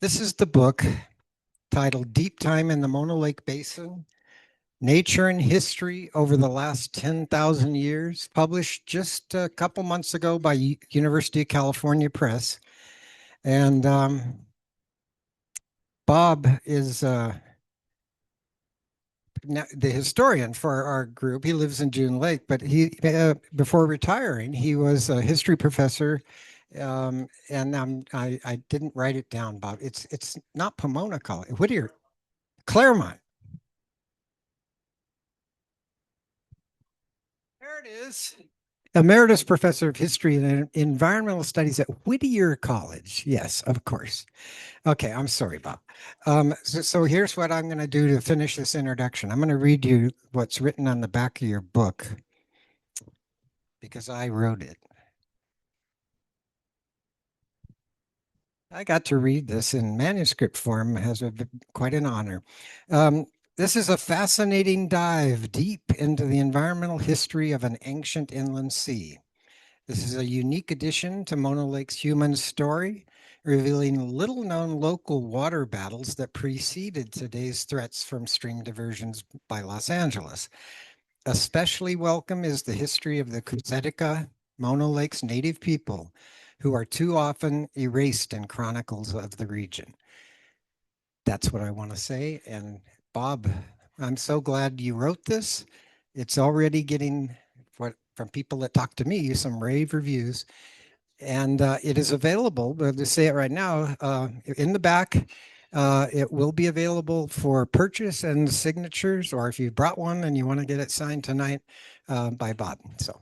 This is the book titled Deep Time in the Mono Lake Basin, Nature and History Over the Last 10,000 Years, published just a couple months ago by University of California Press. And Bob is the historian for our group. He lives in June Lake, but before retiring, he was a history professor. I didn't write it down, Bob. It's not Pomona College, Whittier, Claremont. There it is. Emeritus Professor of History and Environmental Studies at Whittier College. Yes, of course. Okay, I'm sorry, Bob. So here's what I'm going to do to finish this introduction. I'm going to read you what's written on the back of your book because I wrote it. I got to read this in manuscript form, has quite an honor. This is a fascinating dive deep into the environmental history of an ancient inland sea. This is a unique addition to Mono Lake's human story, revealing little-known local water battles that preceded today's threats from stream diversions by Los Angeles. Especially welcome is the history of the Kusetica, Mono Lake's native people, who are too often erased in chronicles of the region. That's what I want to say. And Bob, I'm so glad you wrote this. It's already getting, from people that talk to me, some rave reviews. And it is available, but to say it right now, in the back, it will be available for purchase and signatures, or if you brought one and you want to get it signed tonight, by Bob. So,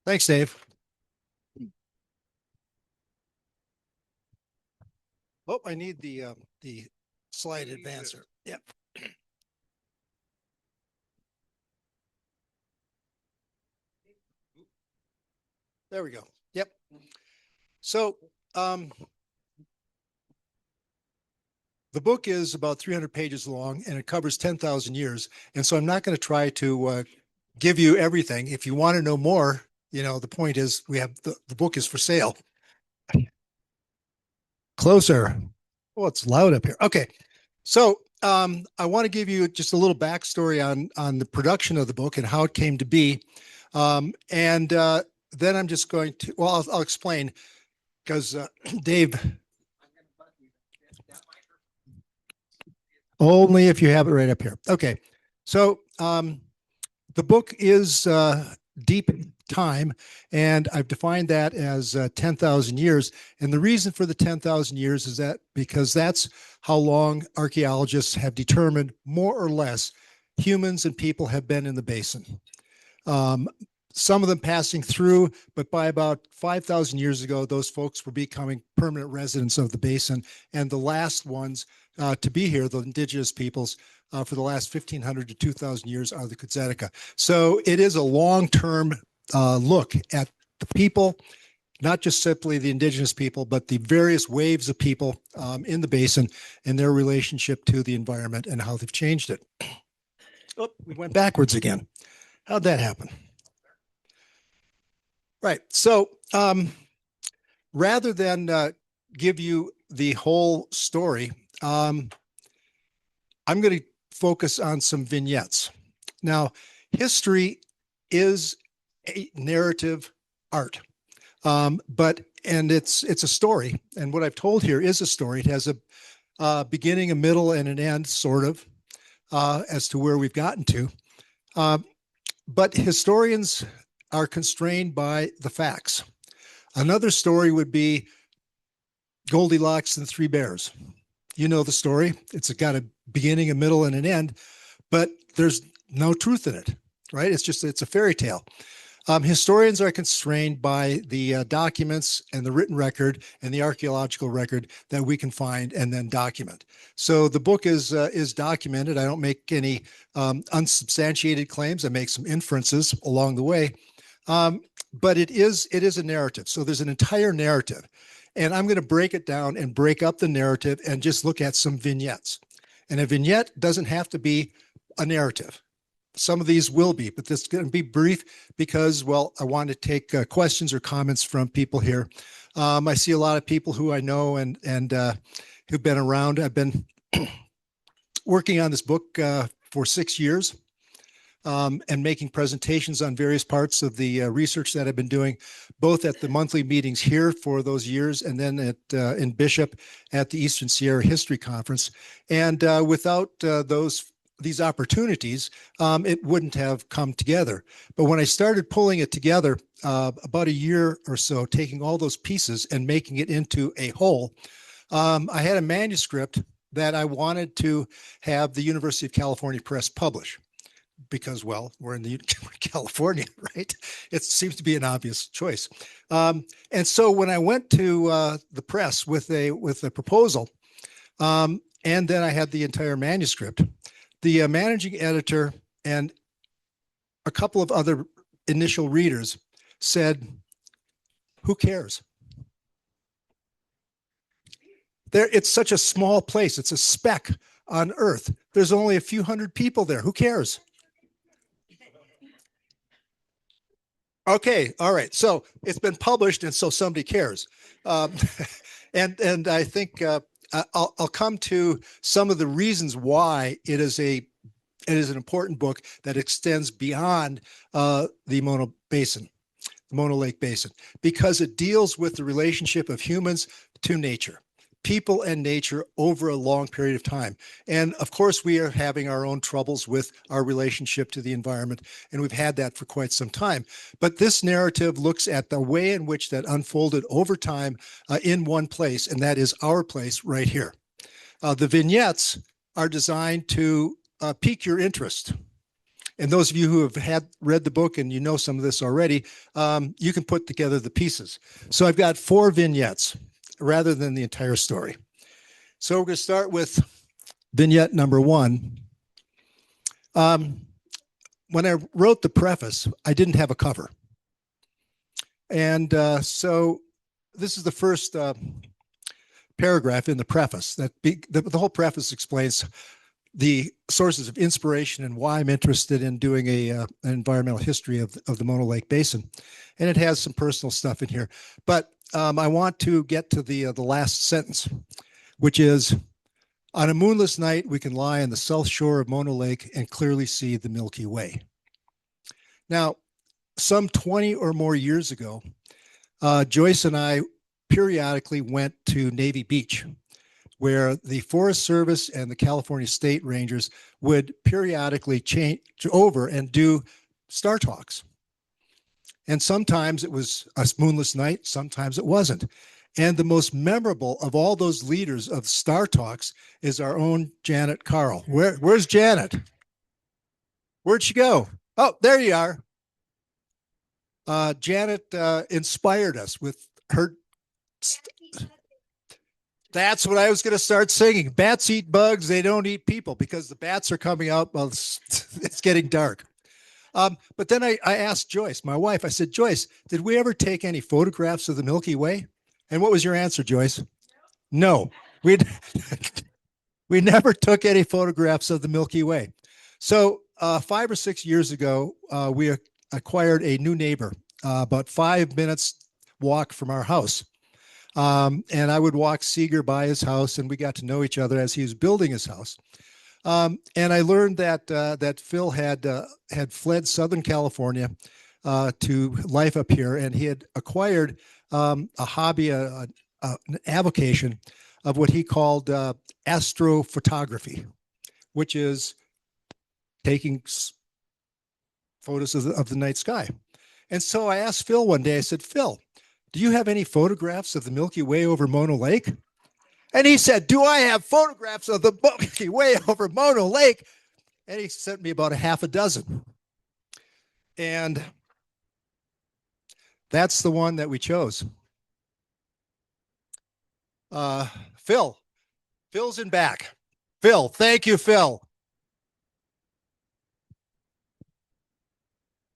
thanks, Dave. Oh, I need the slide advancer. Yep. There we go. Yep. So the book is about 300 pages long and it covers 10,000 years. And so I'm not going to try to give you everything. If you want to know more, the point is we have the book is for sale. Closer. Oh, it's loud up here. Okay. So I want to give you just a little backstory on the production of the book and how it came to be. Then I'm just going to, well, I'll explain because Dave, only if you have it right up here. Okay. So the book is deep time, and I've defined that as 10,000 years. And the reason for the 10,000 years is that because that's how long archaeologists have determined more or less humans and people have been in the basin. Some of them passing through, but by about 5,000 years ago, those folks were becoming permanent residents of the basin. And the last ones to be here, the indigenous peoples, for the last 1,500 to 2,000 years are the Kusetica. So it is a long-term look at the people, not just simply the indigenous people, but the various waves of people in the basin and their relationship to the environment and how they've changed it. Oh, we went backwards again. How'd that happen? Right. So rather than give you the whole story, I'm going to focus on some vignettes. Now, history is a narrative art, and it's a story. And what I've told here is a story. It has a beginning, a middle, and an end, sort of, as to where we've gotten to. But historians are constrained by the facts. Another story would be Goldilocks and the Three Bears. You know the story. It's got a beginning, a middle, and an end, but there's no truth in it, right? It's a fairy tale. Historians are constrained by the documents and the written record and the archaeological record that we can find and then document. So the book is documented. I don't make any unsubstantiated claims. I make some inferences along the way, but it is a narrative. So there's an entire narrative, and I'm going to break it down and break up the narrative and just look at some vignettes. And a vignette doesn't have to be a narrative. Some of these will be, but this is going to be brief because, well, I want to take questions or comments from people here. I see a lot of people who I know and who've been around. I've been working on this book for 6 years. And making presentations on various parts of the research that I've been doing, both at the monthly meetings here for those years, and then in Bishop at the Eastern Sierra History Conference. And without these opportunities, it wouldn't have come together. But when I started pulling it together about a year or so, taking all those pieces and making it into a whole, I had a manuscript that I wanted to have the University of California Press publish. Because, well, we're in California, right? It seems to be an obvious choice. And so when I went to the press with a proposal, and then I had the entire manuscript, the managing editor and a couple of other initial readers said, "Who cares? It's such a small place. It's a speck on Earth. There's only a few hundred people there. Who cares?" Okay, all right. So it's been published, and so somebody cares. Um, and I think I'll come to some of the reasons why it is an important book that extends beyond the Mono Basin, the Mono Lake Basin, because it deals with the relationship of humans to nature, people and nature over a long period of time. And of course, we are having our own troubles with our relationship to the environment, and we've had that for quite some time. But this narrative looks at the way in which that unfolded over time in one place, and that is our place right here. The vignettes are designed to pique your interest. And those of you who have read the book and you know some of this already, you can put together the pieces. So I've got 4 vignettes rather than the entire story. So we're going to start with vignette number 1. When I wrote the preface, I didn't have a cover. And so this is the first paragraph in the preface. The whole preface explains the sources of inspiration and why I'm interested in doing an environmental history of the Mono Lake Basin. And it has some personal stuff in here. But I want to get to the last sentence, which is, on a moonless night, we can lie on the south shore of Mono Lake and clearly see the Milky Way. Now, some 20 or more years ago, Joyce and I periodically went to Navy Beach, where the Forest Service and the California State Rangers would periodically change over and do star talks. And sometimes it was a moonless night, sometimes it wasn't. And the most memorable of all those leaders of star talks is our own Janet Carl. Where's Janet? Where'd she go? Oh, there you are. Janet inspired us with her. That's what I was going to start singing. Bats eat bugs. They don't eat people, because the bats are coming out. Well, it's getting dark. But then I asked Joyce, my wife, I said, "Joyce, did we ever take any photographs of the Milky Way?" And what was your answer, Joyce? No, we never took any photographs of the Milky Way. So 5 or 6 years ago, we acquired a new neighbor, about 5 minutes walk from our house. And I would walk Seeger by his house, and we got to know each other as he was building his house. And I learned that Phil had fled Southern California to life up here, and he had acquired a hobby, an avocation of what he called astrophotography, which is taking photos of the night sky. And so I asked Phil one day, I said, "Phil, do you have any photographs of the Milky Way over Mono Lake?" And he said, "Do I have photographs of the Milky Way over Mono Lake?" And he sent me about a half a dozen. And that's the one that we chose. Phil's in back. Phil, thank you, Phil.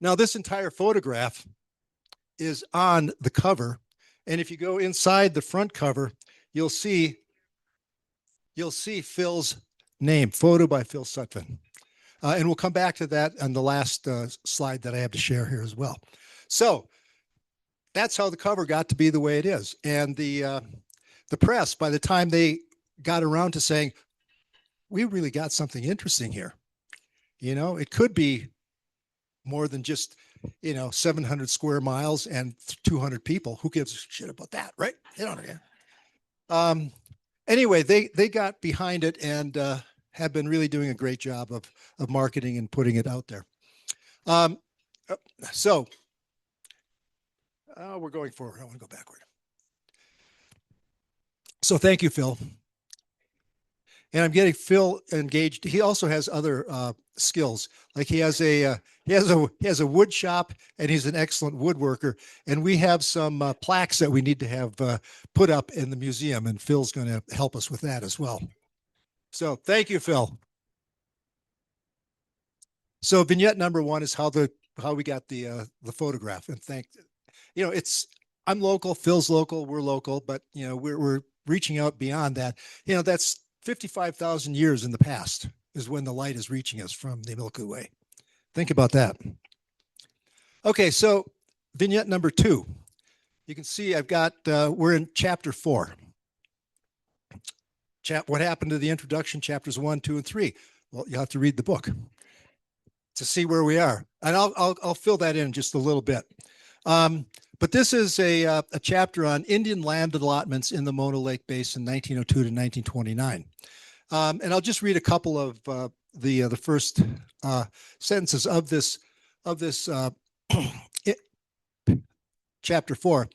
Now, this entire photograph is on the cover. And if you go inside the front cover, you'll see Phil's name, photo by Phil Sutphin. And we'll come back to that on the last slide that I have to share here as well. So that's how the cover got to be the way it is. And the press, by the time they got around to saying, we really got something interesting here, it could be more than just 700 square miles and 200 people. Who gives a shit about that, right? They don't care. Anyway, they got behind it and have been really doing a great job of marketing and putting it out there. So we're going forward. I want to go backward. So thank you, Phil. And I'm getting Phil engaged. He also has other skills. Like he has a wood shop, and he's an excellent woodworker. And we have some plaques that we need to have put up in the museum, and Phil's going to help us with that as well. So thank you, Phil. So vignette number one is how we got the photograph. And I'm local, Phil's local, we're local, but we're reaching out beyond that. That's 55,000 years in the past is when the light is reaching us from the Milky Way. Think about that. Okay, so vignette number 2. You can see we're in chapter 4. What happened to the introduction, chapters 1, 2, and 3? Well, you have to read the book to see where we are. And I'll fill that in just a little bit. But this is a chapter on Indian land allotments in the Mono Lake Basin, 1902 to 1929. And I'll just read a couple of the first sentences of this chapter 4.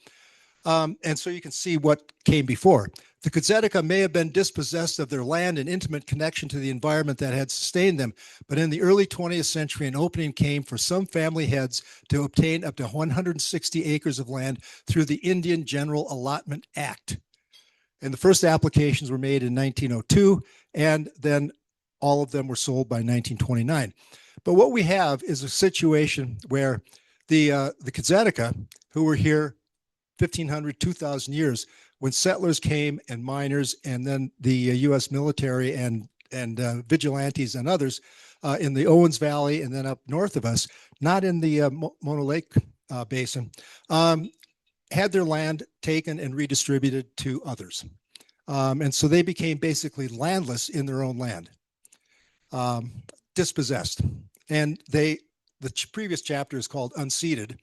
And so you can see what came before. The Kudzetika may have been dispossessed of their land and intimate connection to the environment that had sustained them, but in the early 20th century, an opening came for some family heads to obtain up to 160 acres of land through the Indian General Allotment Act. And the first applications were made in 1902, and then all of them were sold by 1929. But what we have is a situation where the Kudzetika, who were here 1,500, 2,000 years, when settlers came and miners, and then the U.S. military and vigilantes and others in the Owens Valley and then up north of us, not in the Mono Lake Basin, had their land taken and redistributed to others. And so they became basically landless in their own land, dispossessed. And the previous chapter is called Unceded.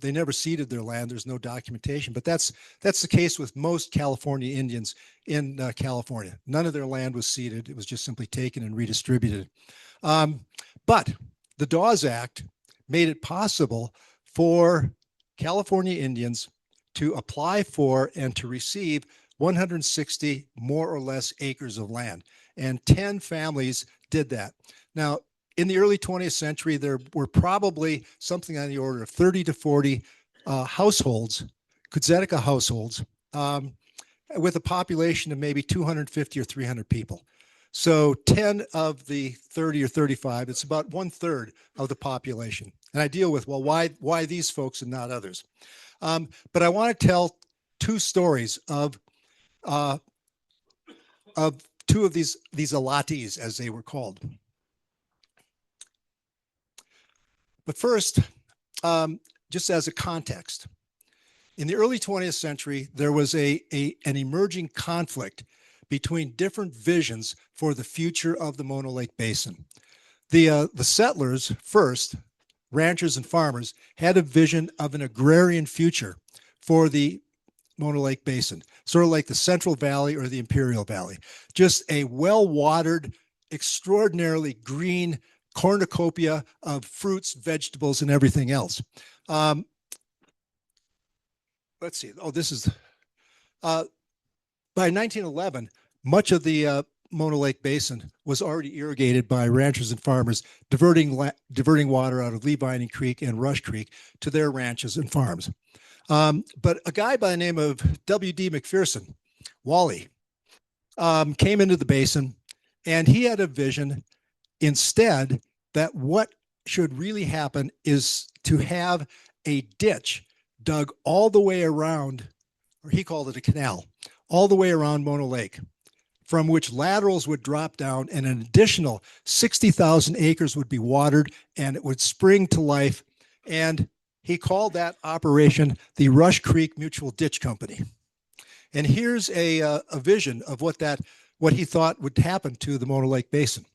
They never ceded their land. There's no documentation, but that's the case with most California Indians in California. None of their land was ceded. It was just simply taken and redistributed. But the Dawes Act made it possible for California Indians to apply for and to receive 160 more or less acres of land. And 10 families did that. Now, in the early 20th century, there were probably something on the order of 30 to 40 households, Kudzetika households, with a population of maybe 250 or 300 people. So 10 of the 30 or 35, it's about 1/3 of the population. And I deal with, well, why these folks and not others? But I want to tell two stories of two of these allottees, as they were called. But first, just as a context, in the early 20th century, there was an emerging conflict between different visions for the future of the Mono Lake Basin. The settlers first, ranchers and farmers, had a vision of an agrarian future for the Mono Lake Basin, sort of like the Central Valley or the Imperial Valley, just a well-watered, extraordinarily green cornucopia of fruits, vegetables, and everything else. Let's see. Oh, this is by 1911, much of the Mono Lake Basin was already irrigated by ranchers and farmers, diverting water out of Lee Vining Creek and Rush Creek to their ranches and farms. But a guy by the name of W.D. McPherson, Wally, came into the basin, and he had a vision instead that what should really happen is to have a ditch dug all the way around, or he called it a canal, all the way around Mono Lake, from which laterals would drop down and an additional 60,000 acres would be watered and it would spring to life. And he called that operation the Rush Creek Mutual Ditch Company. And here's a vision of what he thought would happen to the Mono Lake Basin.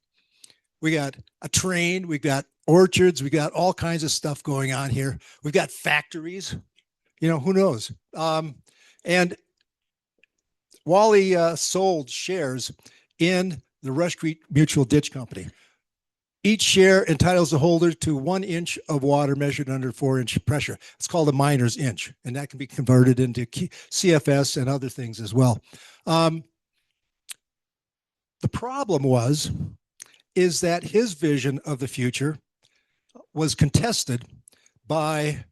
We got a train, we got orchards, we got all kinds of stuff going on here. We've got factories, who knows? And Wally sold shares in the Rush Creek Mutual Ditch Company. Each share entitles the holder to 1 inch of water measured under 4-inch pressure. It's called a miner's inch, and that can be converted into CFS and other things as well. The problem is that his vision of the future was contested by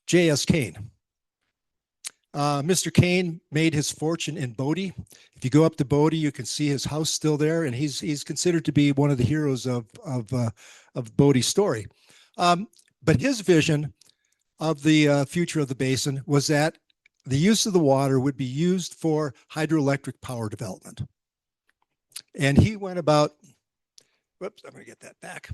J.S. Kane. Mr. Kane made his fortune in Bodie. If you go up to Bodie, you can see his house still there, and he's considered to be one of the heroes of Bodie's story. But his vision of the future of the basin was that the use of the water would be used for hydroelectric power development. And he went about, whoops, I'm going to get that back.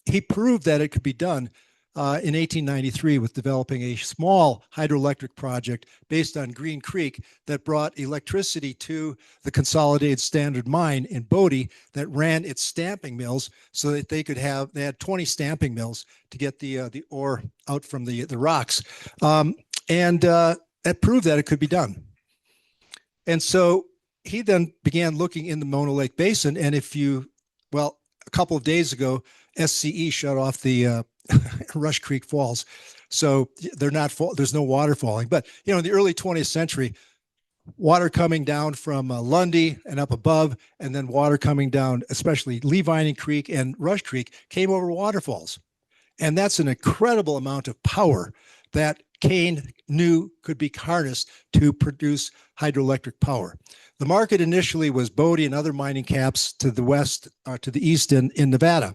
He proved that it could be done in 1893 with developing a small hydroelectric project based on Green Creek that brought electricity to the Consolidated Standard Mine in Bodie that ran its stamping mills so that they had 20 stamping mills to get the ore out from the rocks. And that proved that it could be done. And so he then began looking in the Mono Lake Basin. And a couple of days ago, SCE shut off the Rush Creek Falls. So there's no water falling. But, in the early 20th century, water coming down from Lundy and up above, and then water coming down, especially Levining Creek and Rush Creek, came over waterfalls. And that's an incredible amount of power that Kane knew could be harnessed to produce hydroelectric power. The market initially was Bodie and other mining camps to the west, to the east in Nevada.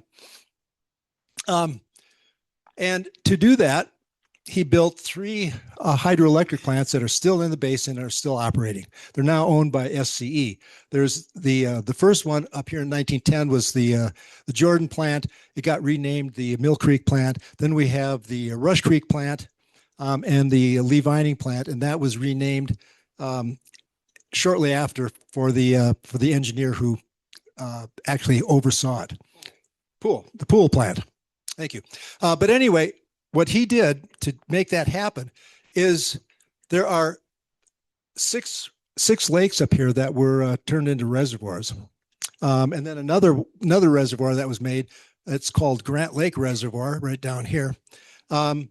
And to do that, he built 3 hydroelectric plants that are still in the basin and are still operating. They're now owned by SCE. There's the first one up here in 1910 was the Jordan plant. It got renamed the Mill Creek plant. Then we have the Rush Creek plant and the Levining plant, and that was renamed shortly after for the engineer who actually oversaw it. The pool plant. Thank you. But anyway, what he did to make that happen is there are six lakes up here that were turned into reservoirs. And then another reservoir that was made, it's called Grant Lake Reservoir right down here. And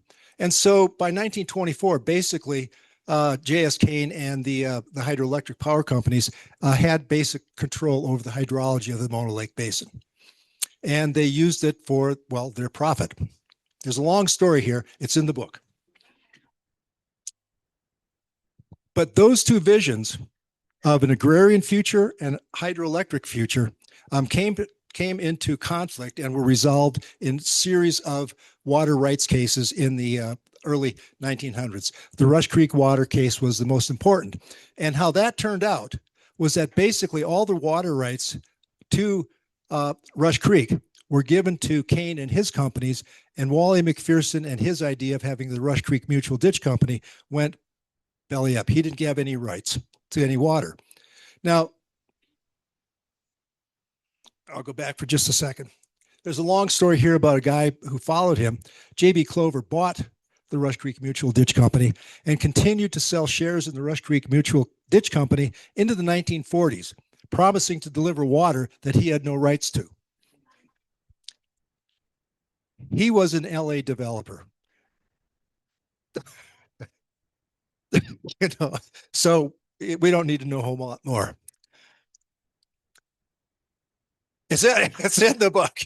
so by 1924, basically, J.S. Kane and the hydroelectric power companies had basic control over the hydrology of the Mono Lake Basin. And they used it for, their profit. There's a long story here. It's in the book. But those two visions of an agrarian future and hydroelectric future came into conflict and were resolved in a series of water rights cases in the early 1900s. The Rush Creek water case was the most important. And how that turned out was that basically all the water rights to Rush Creek were given to Kane and his companies, and Wally McPherson and his idea of having the Rush Creek Mutual Ditch Company went belly up. He didn't have any rights to any water. Now, I'll go back for just a second. There's a long story here about a guy who followed him. J.B. Clover bought the Rush Creek Mutual Ditch Company and continued to sell shares in the Rush Creek Mutual Ditch Company into the 1940s, promising to deliver water that he had no rights to. He was an LA developer. So we don't need to know a whole lot more. It's in the book.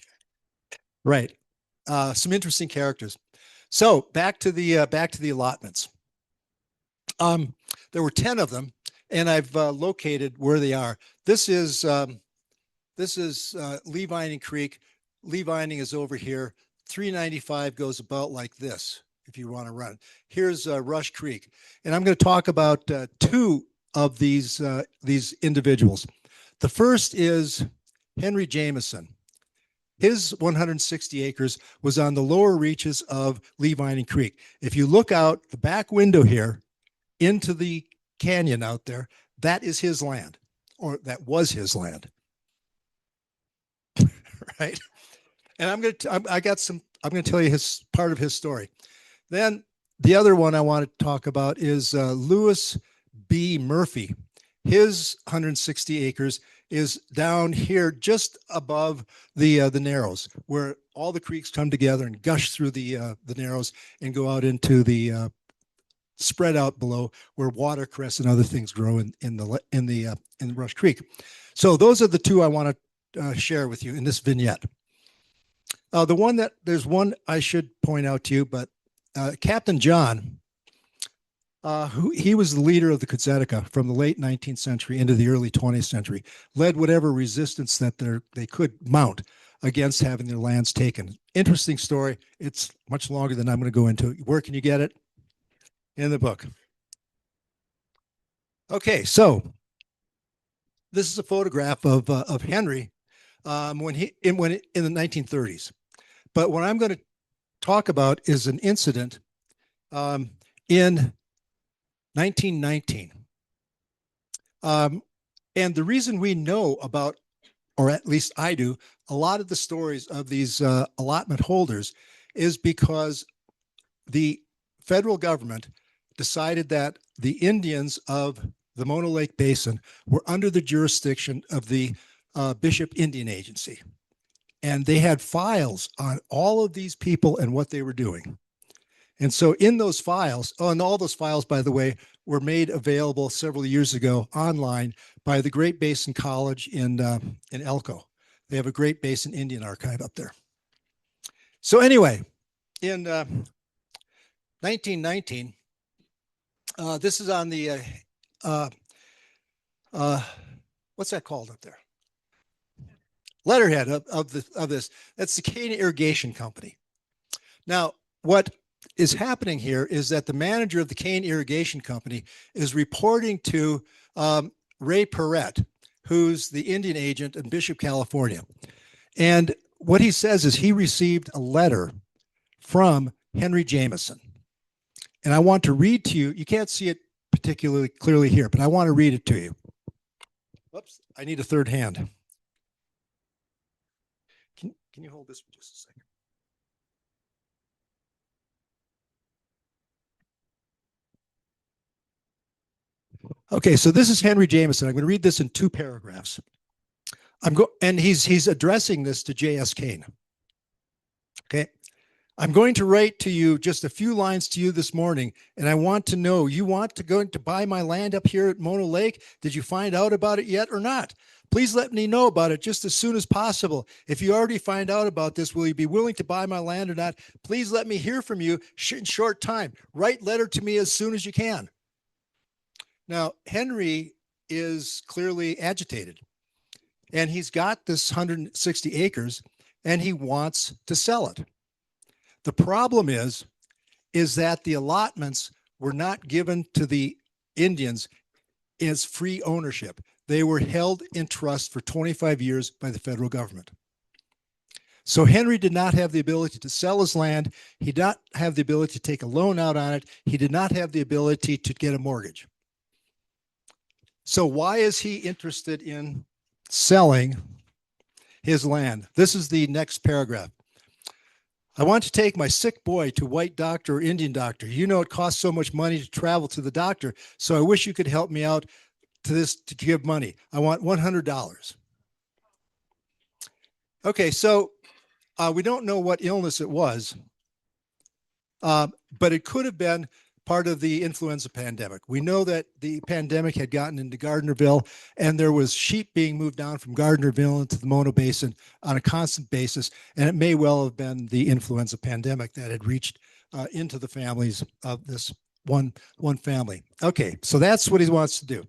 Right. Some interesting characters. So back to the allotments. There were 10 of them, and I've located where they are. This is Levining Creek. Levining is over here. 395 goes about like this, if you want to run. Here's Rush Creek. And I'm going to talk about 2 of these individuals. The first is Henry Jameson. His 160 acres was on the lower reaches of Levining Creek. If you look out the back window here into the canyon out there, that is his land, or that was his land. Right? And I'm going to tell you his part of his story. Then the other one I want to talk about is Lewis B. Murphy. His 160 acres is down here just above the Narrows, where all the creeks come together and gush through the Narrows and go out into the spread out below, where watercress and other things grow in Rush Creek. So those are the two I want to share with you in this vignette. There's one I should point out to you, but Captain John, he was the leader of the Kutzetica from the late 19th century into the early 20th century, led whatever resistance that they could mount against having their lands taken. Interesting story. It's much longer than I'm going to go into. Where can you get it? In the book. Okay, so this is a photograph of Henry in the 1930s. But what I'm going to talk about is an incident in 1919. And the reason we know about, or at least I do, a lot of the stories of these allotment holders is because the federal government decided that the Indians of the Mono Lake Basin were under the jurisdiction of the Bishop Indian Agency. And they had files on all of these people and what they were doing. And so in those files, and all those files, by the way, were made available several years ago online by the Great Basin College in Elko. They have a Great Basin Indian archive up there. So anyway, in 1919, this is on the, what's that called up there? Letterhead of this. That's the Canadian Irrigation Company. Now, what is happening here is that the manager of the Canadian Irrigation Company is reporting to Ray Perrette, who's the Indian agent in Bishop, California. And what he says is he received a letter from Henry Jameson. And I want to read to you. You can't see it particularly clearly here, but I want to read it to you. Whoops, I need a third hand. Can you hold this for just a second? Okay, so this is Henry Jameson. I'm going to read this in 2 paragraphs. And he's addressing this to J.S. Kane. Okay, I'm going to write to you just a few lines to you this morning, and I want to know, you want to go to buy my land up here at Mono Lake? Did you find out about it yet or not? Please let me know about it just as soon as possible. If you already find out about this, will you be willing to buy my land or not? Please let me hear from you in short time. Write letter to me as soon as you can. Now, Henry is clearly agitated, and he's got this 160 acres, and he wants to sell it. The problem is that the allotments were not given to the Indians as free ownership. They were held in trust for 25 years by the federal government. So Henry did not have the ability to sell his land. He did not have the ability to take a loan out on it. He did not have the ability to get a mortgage. So why is he interested in selling his land? This is the next paragraph. I want to take my sick boy to white doctor or Indian doctor. You know, it costs so much money to travel to the doctor. So I wish you could help me out to give money. I want $100. Okay, so we don't know what illness it was, but it could have been part of the influenza pandemic. We know that the pandemic had gotten into Gardnerville, and there was sheep being moved down from Gardnerville into the Mono Basin on a constant basis, and it may well have been the influenza pandemic that had reached into the families of this one family. Okay, so that's what he wants to do.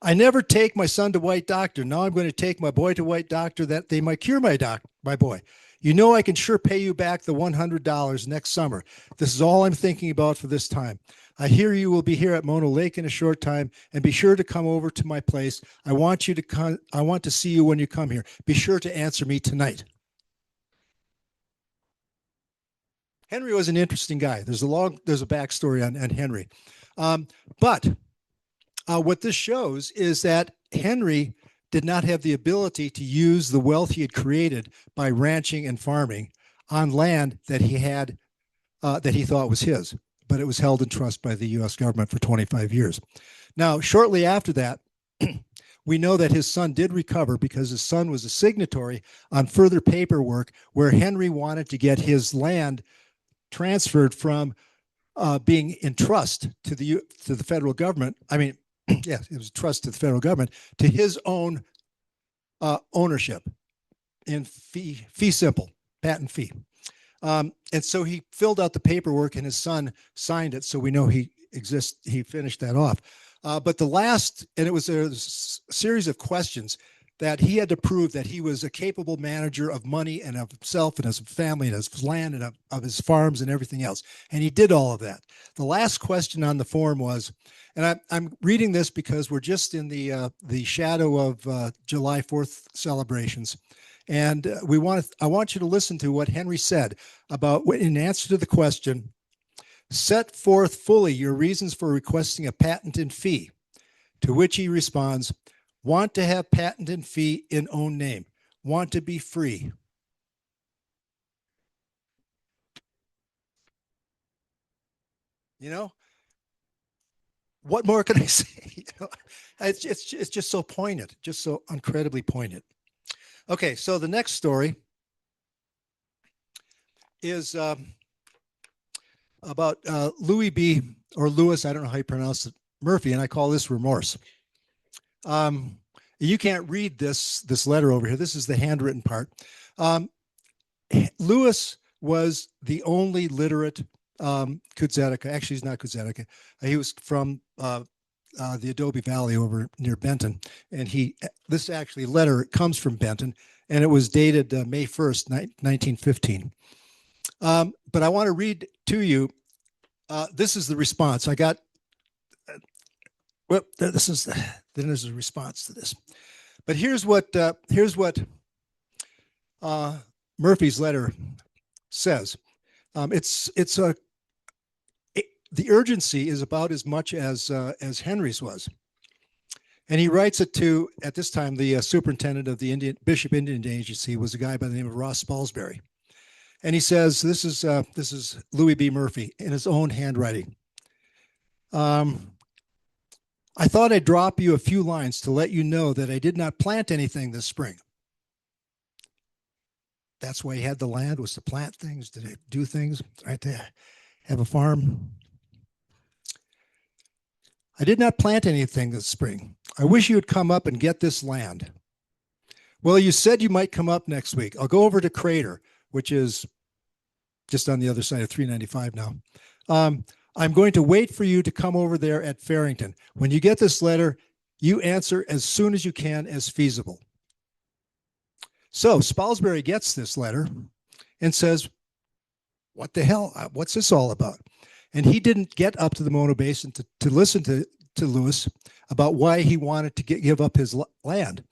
I never take my son to white doctor. Now I'm going to take my boy to white doctor that they might cure my boy. You know, I can sure pay you back the $100 next summer. This is all I'm thinking about for this time. I hear you will be here at Mono Lake in a short time, and be sure to come over to my place. I want to see you when you come here. Be sure to answer me tonight. Henry was an interesting guy. There's a backstory on Henry. But what this shows is that Henry did not have the ability to use the wealth he had created by ranching and farming on land that he had, that he thought was his, but it was held in trust by the US government for 25 years. Now, shortly after that, we know that his son did recover because his son was a signatory on further paperwork where Henry wanted to get his land transferred from being in trust to the federal government. I mean, yeah, it was a trust to the federal government, to his own ownership in fee simple, patent fee. And so he filled out the paperwork and his son signed it. So we know he finished that off. But the last, and it was a series of questions that he had to prove that he was a capable manager of money and of himself and his family and his land and of his farms and everything else. And he did all of that. The last question on the form was, and I'm reading this because we're just in the shadow of July 4th celebrations. And I want you to listen to what Henry said about, in answer to the question, set forth fully your reasons for requesting a patent and fee, to which he responds, want to have patent and fee in own name, want to be free. You know, what more can I say? It's just so poignant, just so incredibly poignant. Okay, so the next story is about Louis B. or Lewis, I don't know how you pronounce it, Murphy, and I call this remorse. You can't read this letter over here. This is the handwritten part. Lewis was the only literate Kudzetica. Actually, he's not Kudzetica. He was from the Adobe Valley over near Benton. And this actually letter comes from Benton, and it was dated May 1st, 1915. But I want to read to you, this is the response. I got, well, then there's a response to this. But here's what Murphy's letter says. The urgency is about as much as Henry's was. And he writes it to, at this time, the superintendent of the Bishop Indian Agency was a guy by the name of Ross Spalsbury. And he says, this is Louis B. Murphy in his own handwriting. I thought I'd drop you a few lines to let you know that I did not plant anything this spring. That's why he had the land, was to plant things, to do things, right there, have a farm. I did not plant anything this spring. I wish you would come up and get this land. Well, you said you might come up next week. I'll go over to Crater, which is just on the other side of 395 now. I'm going to wait for you to come over there at Farrington. When you get this letter, you answer as soon as you can as feasible. So Spalsbury gets this letter and says, what the hell? What's this all about? And he didn't get up to the Mono Basin to listen to Lewis about why he wanted to give up his land.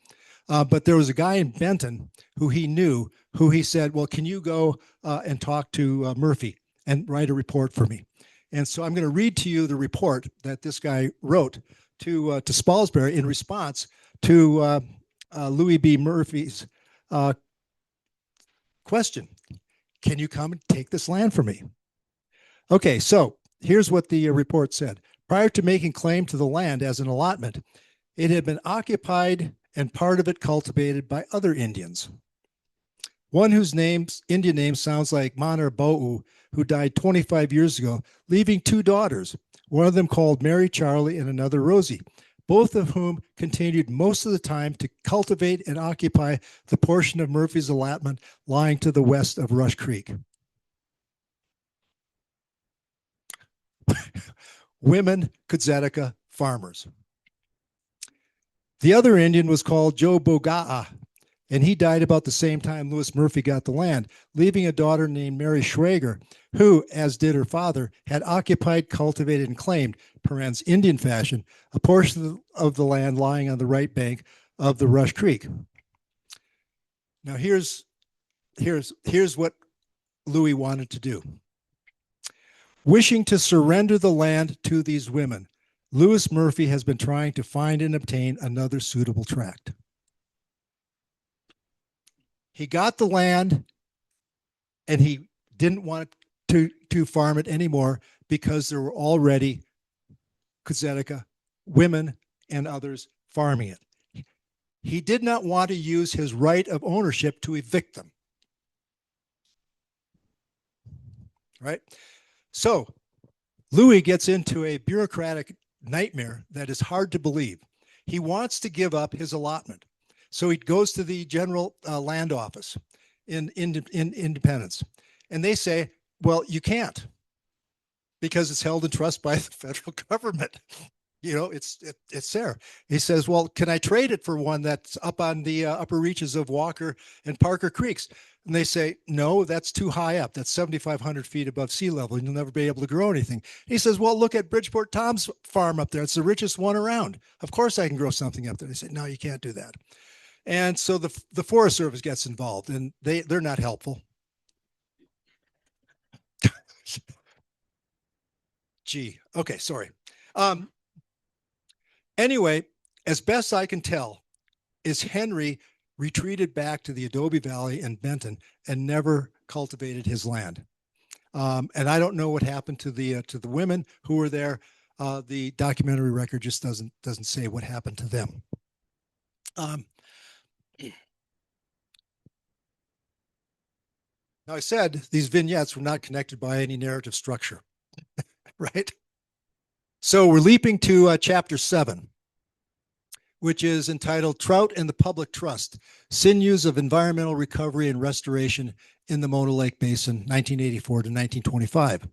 But there was a guy in Benton who he knew, who he said, well, can you go and talk to Murphy and write a report for me? And so I'm going to read to you the report that this guy wrote to Spalsbury in response to Louis B. Murphy's question. Can you come and take this land for me? Okay, so here's what the report said. Prior to making claim to the land as an allotment, it had been occupied and part of it cultivated by other Indians. One whose Indian name sounds like Manar Bo'u, who died 25 years ago, leaving two daughters, one of them called Mary Charlie and another Rosie, both of whom continued most of the time to cultivate and occupy the portion of Murphy's allotment lying to the west of Rush Creek. Women, Kudzetica farmers. The other Indian was called Joe Boga'a, and he died about the same time Lewis Murphy got the land, leaving a daughter named Mary Schwager, who, as did her father, had occupied, cultivated, and claimed, parens Indian fashion, a portion of the land lying on the right bank of the Rush Creek. Now here's what Louis wanted to do. Wishing to surrender the land to these women, Lewis Murphy has been trying to find and obtain another suitable tract. He got the land and he didn't want to farm it anymore because there were already Kuzetica women and others farming it. He did not want to use his right of ownership to evict them. Right? So Louis gets into a bureaucratic nightmare that is hard to believe. He wants to give up his allotment. So he goes to the general land office in Independence. And they say, well, you can't because it's held in trust by the federal government. You know, it's there. He says, well, can I trade it for one that's up on the upper reaches of Walker and Parker Creeks? And they say, no, that's too high up. That's 7,500 feet above sea level. And you'll never be able to grow anything. He says, well, look at Bridgeport Tom's farm up there. It's the richest one around. Of course I can grow something up there. They say, no, you can't do that. And so the Forest Service gets involved, and they're not helpful. Gee, okay, sorry. Anyway, as best I can tell, is Henry retreated back to the Adobe Valley and Benton and never cultivated his land. And I don't know what happened to the women who were there. The documentary record just doesn't say what happened to them. Now, I said these vignettes were not connected by any narrative structure, right? So we're leaping to chapter 7, which is entitled Trout and the Public Trust, Sinews of Environmental Recovery and Restoration in the Mono Lake Basin, 1984 to 1925.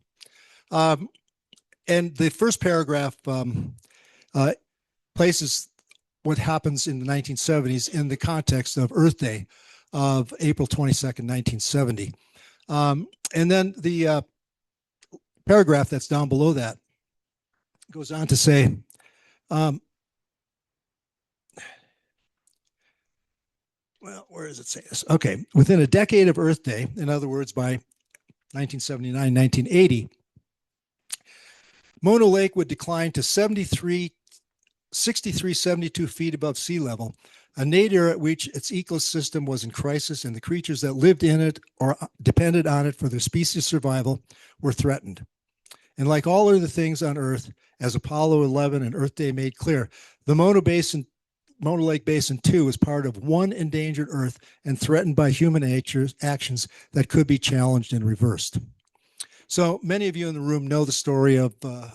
And the first paragraph places what happens in the 1970s in the context of Earth Day of April 22nd, 1970. And then the paragraph that's down below that goes on to say, well, where does it say this? Okay, within a decade of Earth Day, in other words, by 1979, 1980, Mono Lake would decline to 63, 72 feet above sea level, a nadir at which its ecosystem was in crisis and the creatures that lived in it or depended on it for their species survival were threatened. And like all other things on Earth, as Apollo 11 and Earth Day made clear, the Mono Lake Basin 2 is part of one endangered Earth and threatened by human actions that could be challenged and reversed. So many of you in the room know the story of the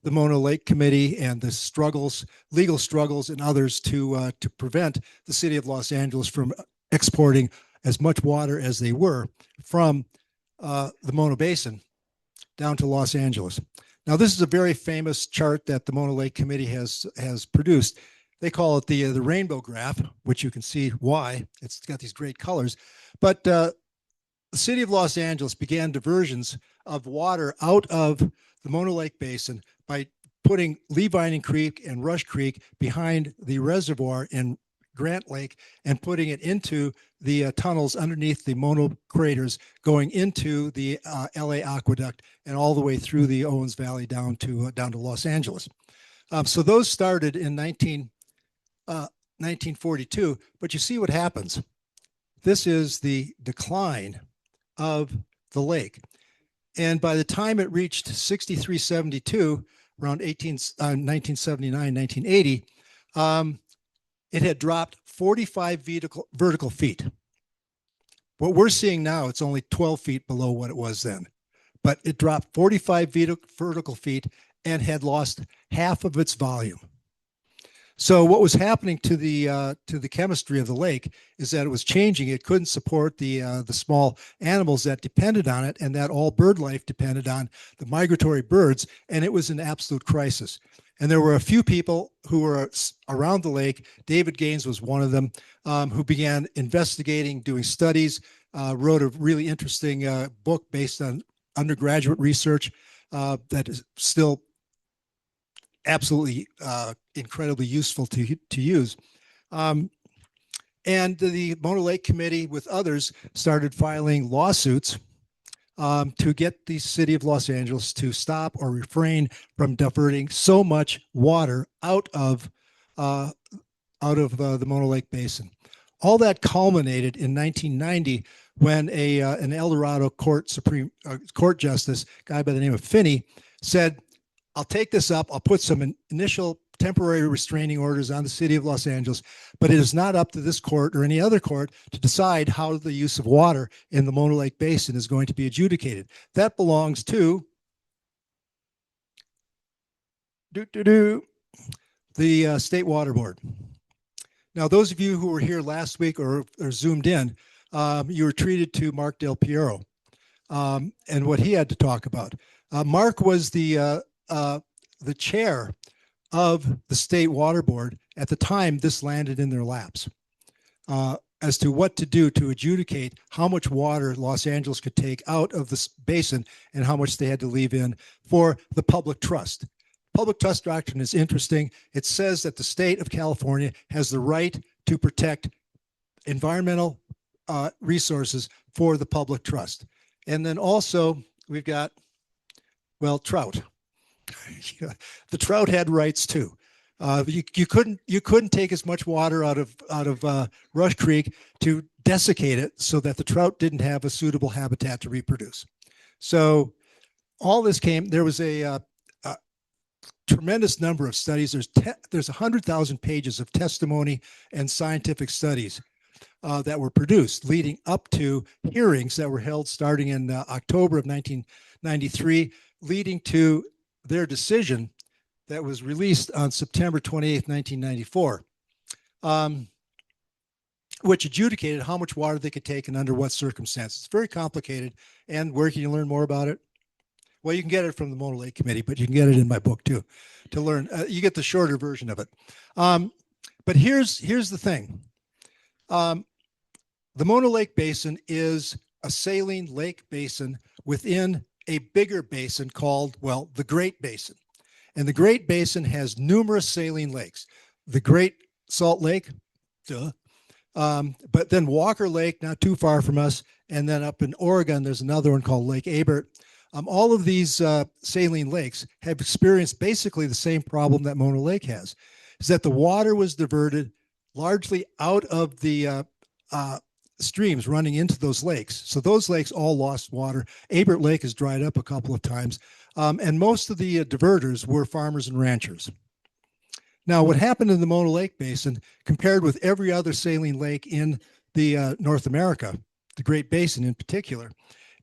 Mono Lake Committee and the struggles, legal struggles, and others to prevent the city of Los Angeles from exporting as much water as they were from the Mono Basin down to Los Angeles. Now, this is a very famous chart that the Mono Lake Committee has produced. They call it the rainbow graph, which you can see why. It's got these great colors. But the city of Los Angeles began diversions of water out of the Mono Lake Basin by putting Levining Creek and Rush Creek behind the reservoir in Grant Lake and putting it into the tunnels underneath the Mono craters going into the LA Aqueduct and all the way through the Owens Valley down to Los Angeles. So those started in 1942, but you see what happens. This is the decline of the lake. And by the time it reached 6372, around 1979, 1980, it had dropped 45 vertical feet. What we're seeing now, it's only 12 feet below what it was then. But it dropped 45 vertical feet and had lost half of its volume. So what was happening to the chemistry of the lake is that it was changing. It couldn't support the small animals that depended on it, and that all bird life depended on the migratory birds, and it was an absolute crisis. And there were a few people who were around the lake. David Gaines was one of them, who began investigating, doing studies, wrote a really interesting book based on undergraduate research that is still absolutely incredibly useful to use. And the Mono Lake Committee with others started filing lawsuits to get the city of Los Angeles to stop or refrain from diverting so much water out of the Mono Lake Basin. All that culminated in 1990 when an El Dorado court justice, a guy by the name of Finney, said, "I'll take this up. I'll put some initial temporary restraining orders on the city of Los Angeles, but it is not up to this court or any other court to decide how the use of water in the Mono Lake Basin is going to be adjudicated. That belongs to the State Water Board." Now, those of you who were here last week or zoomed in, you were treated to Mark Del Piero and what he had to talk about. Mark was the chair of the State Water Board at the time this landed in their laps as to what to do to adjudicate how much water Los Angeles could take out of this basin and how much they had to leave in for the public trust. Public trust doctrine is interesting. It says that the state of California has the right to protect environmental resources for the public trust. And then also we've got, well, trout. The trout had rights too. You couldn't take as much water out of Rush Creek to desiccate it so that the trout didn't have a suitable habitat to reproduce. So all this there was a tremendous number of studies. There's 100,000 pages of testimony and scientific studies that were produced leading up to hearings that were held starting in October of 1993, leading to their decision that was released on September 28th, 1994, which adjudicated how much water they could take and under what circumstances. It's very complicated. And where can you learn more about it? Well, you can get it from the Mono Lake Committee, but you can get it in my book too to learn. You get the shorter version of it. But here's the thing. The Mono Lake Basin is a saline lake basin within a bigger basin called, well, the Great Basin. And the Great Basin has numerous saline lakes. The Great Salt Lake, duh. But then Walker Lake, not too far from us. And then up in Oregon, there's another one called Lake Abert. All of these saline lakes have experienced basically the same problem that Mono Lake has, is that the water was diverted largely out of the streams running into those lakes. So those lakes all lost water. Abert Lake has dried up a couple of times. And most of the diverters were farmers and ranchers. Now, what happened in the Mono Lake Basin, compared with every other saline lake in the North America, the Great Basin in particular,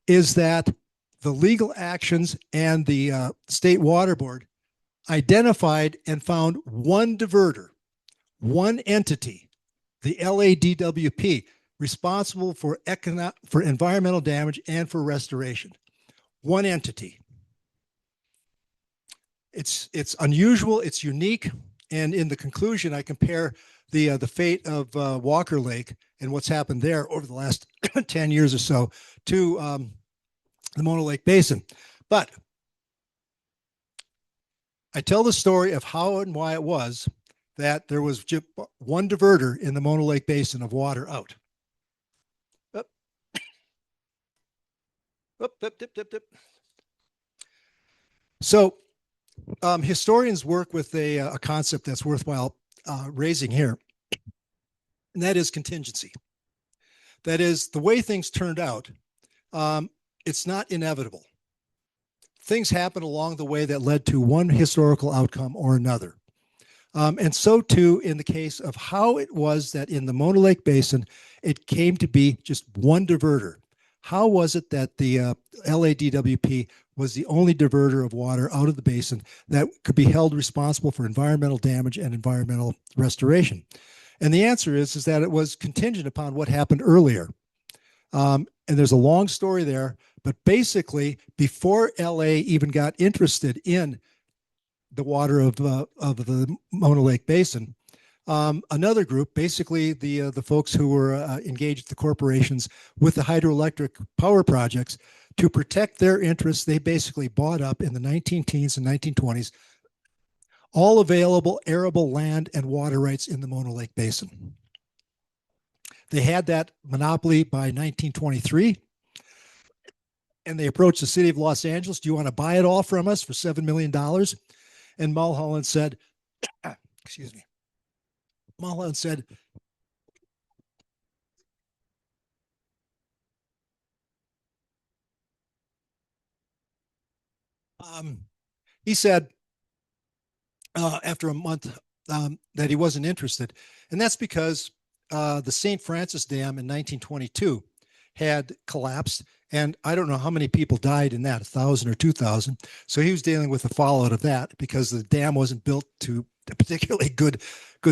is that the legal actions and the State Water Board identified and found one diverter, one entity, the LADWP, responsible for environmental damage and for restoration. One entity. It's unusual, it's unique, and in the conclusion, I compare the fate of Walker Lake and what's happened there over the last 10 years or so to the Mono Lake Basin. But I tell the story of how and why it was that there was just one diverter in the Mono Lake Basin of water out. So historians work with a concept that's worthwhile raising here, and that is contingency. That is, the way things turned out, it's not inevitable. Things happen along the way that led to one historical outcome or another. And so too in the case of how it was that in the Mono Lake Basin, it came to be just one diverter. How was it that the LADWP was the only diverter of water out of the basin that could be held responsible for environmental damage and environmental restoration? And the answer is that it was contingent upon what happened earlier. And there's a long story there, but basically before LA even got interested in the water of the Mono Lake Basin, another group, basically the folks who were engaged, the corporations with the hydroelectric power projects, to protect their interests, they basically bought up in the 19-teens and 1920s all available arable land and water rights in the Mono Lake Basin. They had that monopoly by 1923. and they approached the city of Los Angeles. Do you want to buy it all from us for $7 million? And Mulholland said, excuse me, Mulholland said, he said after a month that he wasn't interested. And that's because the St. Francis Dam in 1922 had collapsed. And I don't know how many people died in that, 1,000 or 2,000. So he was dealing with the fallout of that because the dam wasn't built to particularly good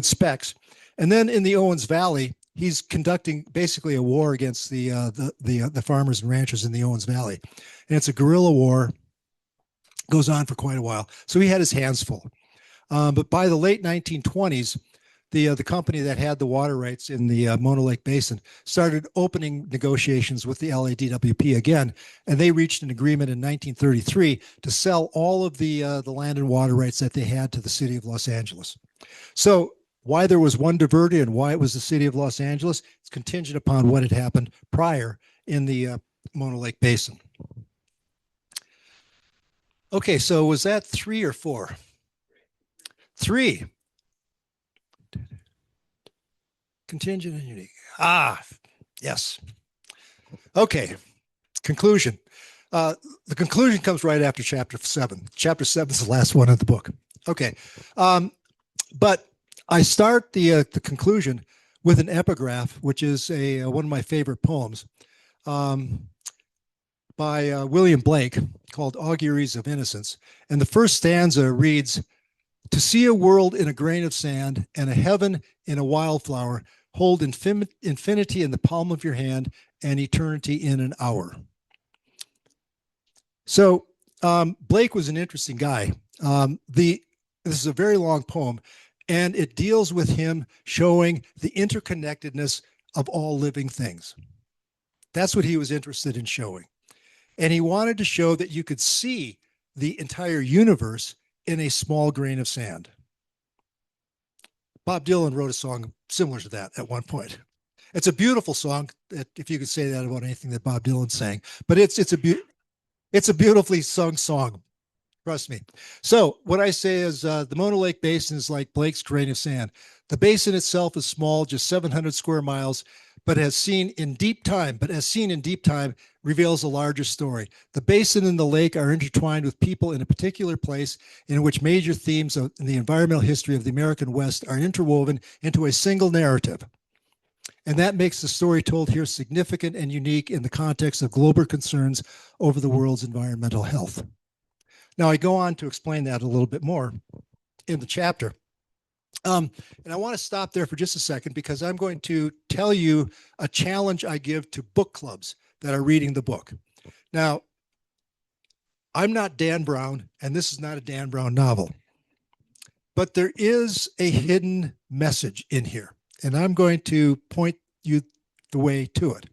specs. And then in the Owens Valley, he's conducting basically a war against the farmers and ranchers in the Owens Valley. And it's a guerrilla war, goes on for quite a while. So he had his hands full. But by the late 1920s, the company that had the water rights in the Mono Lake Basin started opening negotiations with the LADWP again, and they reached an agreement in 1933 to sell all of the land and water rights that they had to the city of Los Angeles. So why there was one diverter and why it was the city of Los Angeles, it's contingent upon what had happened prior in the Mono Lake Basin. Okay, so was that 3 or 4? 3. Contingent and unique. Yes. Okay. Conclusion. The conclusion comes right after chapter 7. Chapter 7 is the last one of the book. Okay. But I start the conclusion with an epigraph, which is one of my favorite poems by William Blake called Auguries of Innocence. And the first stanza reads, "To see a world in a grain of sand and a heaven in a wildflower, hold infinity in the palm of your hand and eternity in an hour." So Blake was an interesting guy. This is a very long poem, and it deals with him showing the interconnectedness of all living things. That's what he was interested in showing. And he wanted to show that you could see the entire universe in a small grain of sand. Bob Dylan wrote a song similar to that at one point. It's a beautiful song, if you could say that about anything that Bob Dylan sang. But it's a beautifully sung song. Trust me. So what I say is the Mono Lake Basin is like Blake's grain of sand. The basin itself is small, just 700 square miles, but as seen in deep time, reveals a larger story. The basin and the lake are intertwined with people in a particular place in which major themes in the environmental history of the American West are interwoven into a single narrative. And that makes the story told here significant and unique in the context of global concerns over the world's environmental health. Now, I go on to explain that a little bit more in the chapter. And I want to stop there for just a second because I'm going to tell you a challenge I give to book clubs that are reading the book. Now, I'm not Dan Brown, and this is not a Dan Brown novel, but there is a hidden message in here, and I'm going to point you the way to it.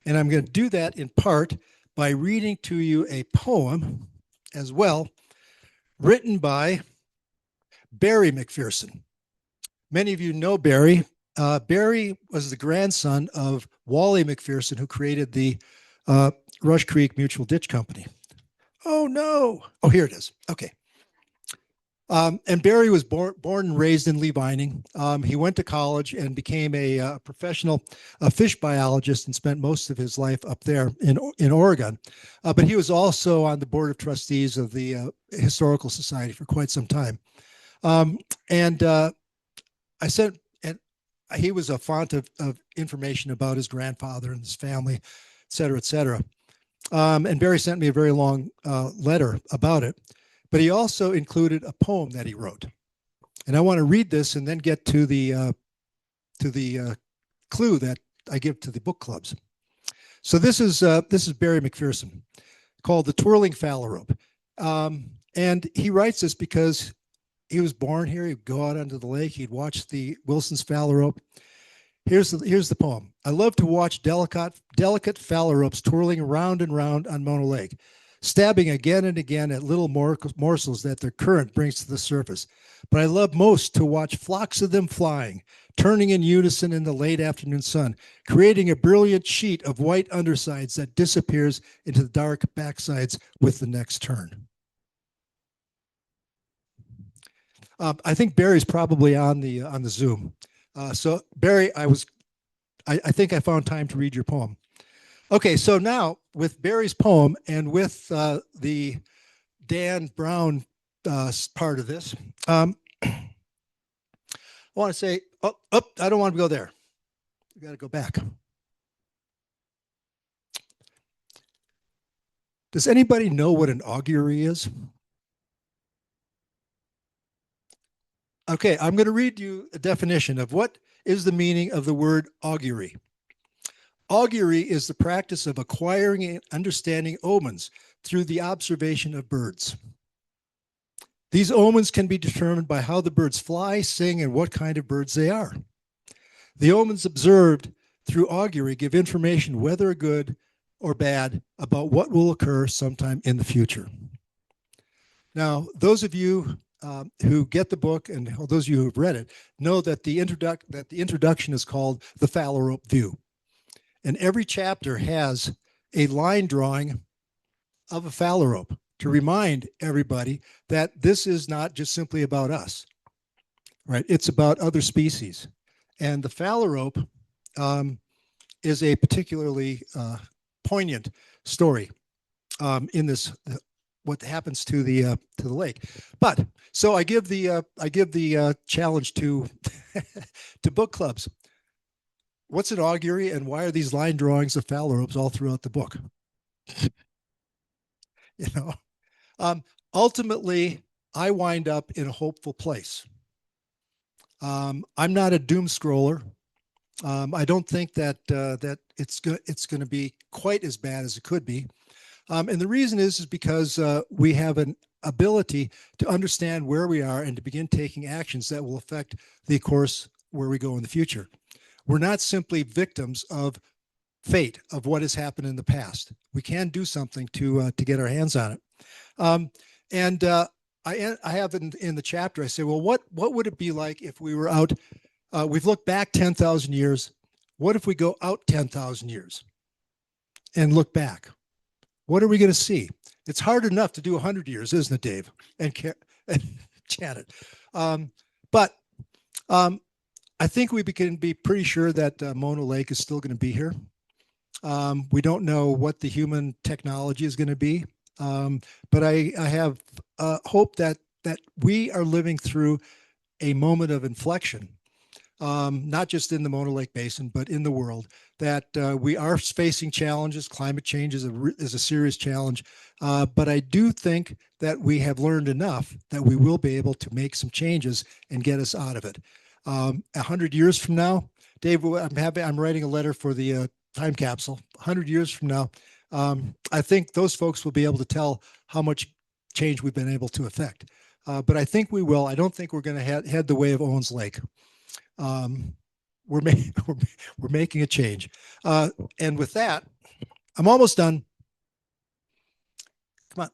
And I'm going to do that in part by reading to you a poem as well, written by Barry McPherson. Many of you know Barry. Barry was the grandson of Wally McPherson, who created the Rush Creek Mutual Ditch Company. Oh, no. Oh, here it is. Okay. And Barry was born and raised in Lee Vining. He went to college and became a professional fish biologist and spent most of his life up there in Oregon. But he was also on the board of trustees of the Historical Society for quite some time. He was a font of information about his grandfather and his family, et cetera, et cetera. And Barry sent me a very long letter about it. But he also included a poem that he wrote. And I want to read this and then get to the clue that I give to the book clubs. So this is Barry McPherson, called The Twirling Phalarope. And he writes this because he was born here. He'd go out onto the lake. He'd watch the Wilson's phalarope. Here's the poem. I love to watch delicate phalaropes twirling round and round on Mono Lake, stabbing again and again at little morsels that their current brings to the surface. But I love most to watch flocks of them flying, turning in unison in the late afternoon sun, creating a brilliant sheet of white undersides that disappears into the dark backsides with the next turn. I think Barry's probably on the Zoom. So Barry, I think I found time to read your poem. Okay, so now with Barry's poem and with the Dan Brown part of this, I want to say, I don't want to go there. We got to go back. Does anybody know what an augury is? Okay, I'm going to read you a definition of what is the meaning of the word augury. Augury is the practice of acquiring and understanding omens through the observation of birds. These omens can be determined by how the birds fly, sing, and what kind of birds they are. The omens observed through augury give information, whether good or bad, about what will occur sometime in the future. Now, those of you who get the book and those of you who have read it know that the introduction is called The Phalarope View. And every chapter has a line drawing of a phalarope to remind everybody that this is not just simply about us, right? It's about other species. And the phalarope is a particularly poignant story in this, what happens to the lake. But so I give the challenge to to book clubs. What's an augury, and why are these line drawings of phalaropes all throughout the book? You know, ultimately, I wind up in a hopeful place. I'm not a doom scroller. I don't think that that it's going to be quite as bad as it could be. And the reason is because we have an ability to understand where we are and to begin taking actions that will affect the course where we go in the future. We're not simply victims of fate, of what has happened in the past. We can do something to get our hands on it. I have in the chapter, I say, well, what would it be like if we were out? We've looked back 10,000 years. What if we go out 10,000 years and look back? What are we going to see? It's hard enough to do 100 years, isn't it, Dave and Janet? But I think we can be pretty sure that Mono Lake is still going to be here. We don't know what the human technology is going to be, but I have hope that we are living through a moment of inflection, not just in the Mono Lake Basin, but in the world, that we are facing challenges. Climate change is a serious challenge, but I do think that we have learned enough that we will be able to make some changes and get us out of it. 100 years from now, Dave, I'm writing a letter for the time capsule. 100 years from now, I think those folks will be able to tell how much change we've been able to affect. But I think we will. I don't think we're going to head the way of Owens Lake. We're making a change. And with that, I'm almost done. Come on.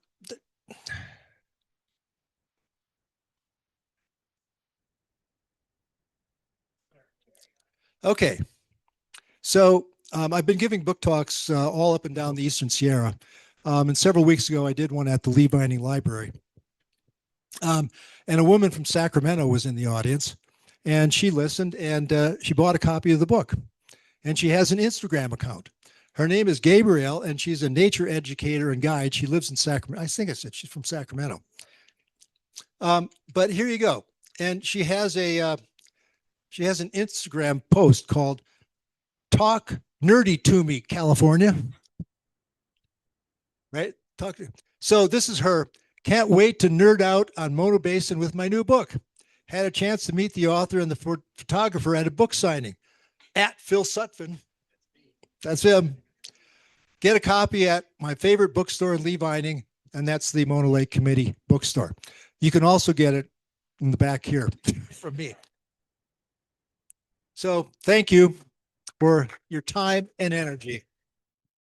Okay. So I've been giving book talks all up and down the Eastern Sierra. And several weeks ago, I did one at the Lee Vining Library. And a woman from Sacramento was in the audience, and she listened, and she bought a copy of the book. And she has an Instagram account. Her name is Gabrielle, and she's a nature educator and guide. She lives in Sacramento. I think I said she's from Sacramento. But here you go. And she has an Instagram post called "Talk Nerdy to Me, California." Right? So this is her. Can't wait to nerd out on Mono Basin with my new book. Had a chance to meet the author and the photographer at a book signing at Phil Sutphin. That's him. Get a copy at my favorite bookstore in Lee Vining, and that's the Mono Lake Committee bookstore. You can also get it in the back here from me. So thank you for your time and energy.